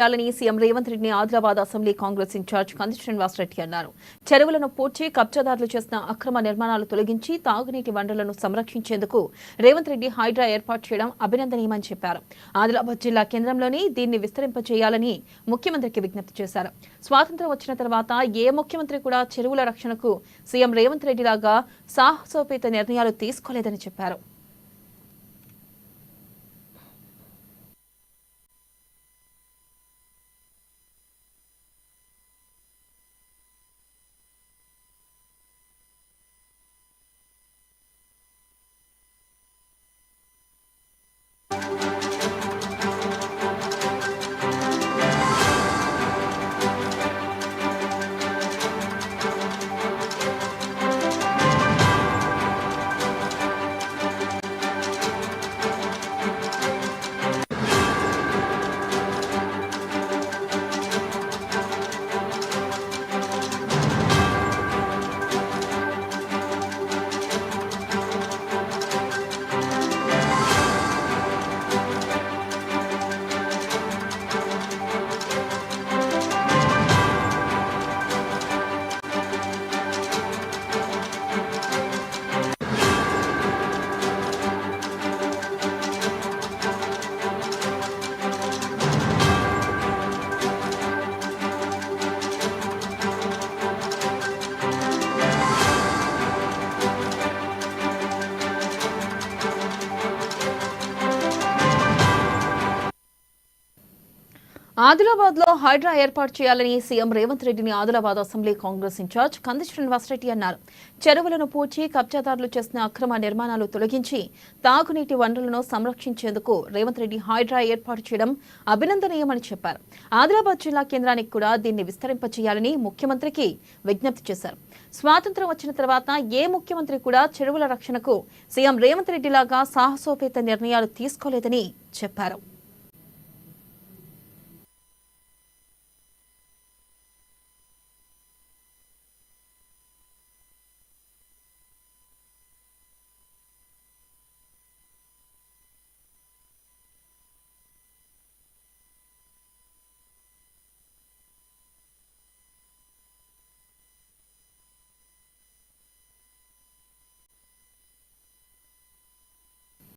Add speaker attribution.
Speaker 1: చేయాలని సీఎం రేవంత్ రెడ్డిని Adilabad assembly Congress incharge కంది శ్రీనివాసరెడ్డి అన్నారు. చెరువులను పూడ్చి కబ్జాదారులు చేసిన అక్రమ నిర్మాణాలు తొలగించి తాగునీటి వనరులను సంరక్షించేందుకు రేవంత్ రెడ్డి హైడ్రా ఏర్పాటు చేయడం అభినందనీయమని చెప్పారు. ఆదిలాబాద్ జిల్లా కేంద్రంలోని దీన్ని విస్తరింపచేయాలని ముఖ్యమంత్రికి విజ్ఞప్తి చేశారు. స్వాతంత్ర్యం వచ్చిన తర్వాత ఏ ముఖ్యమంత్రి కూడా చెరువుల రక్షణకు సీఎం రేవంత్ రెడ్డి లాగా సాహసోపేత నిర్ణయాలు తీసుకోలేదని చెప్పారు. ఆదిలాబాద్ లో హైడ్రా ఏర్పాటు చేయాలని సీఎం రేవంత్ రెడ్డిని ఆదిలాబాద్ అసెంబ్లీ కాంగ్రెస్ ఇన్ఛార్జ్ కంది శ్రీనివాసరెడ్డి అన్నారు. చెరువులను పూడ్చి కబ్జాదారులు చేసిన అక్రమ నిర్మాణాలు తొలగించి తాగునీటి వనరులను సంరక్షించేందుకు రేవంత్ రెడ్డి హైడ్రా ఏర్పాటు చేయడం అభినందనీయమని చెప్పారు. ఆదిలాబాద్ జిల్లా కేంద్రానికి కూడా దీన్ని విస్తరింపచేయాలని ముఖ్యమంత్రికి విజ్ఞప్తి చేశారు. స్వాతంత్ర్యం వచ్చిన తర్వాత ఏ ముఖ్యమంత్రి కూడా చెరువుల రక్షణకు సీఎం రేవంత్ రెడ్డి లాగా సాహసోపేత నిర్ణయాలు తీసుకోలేదని చెప్పారు.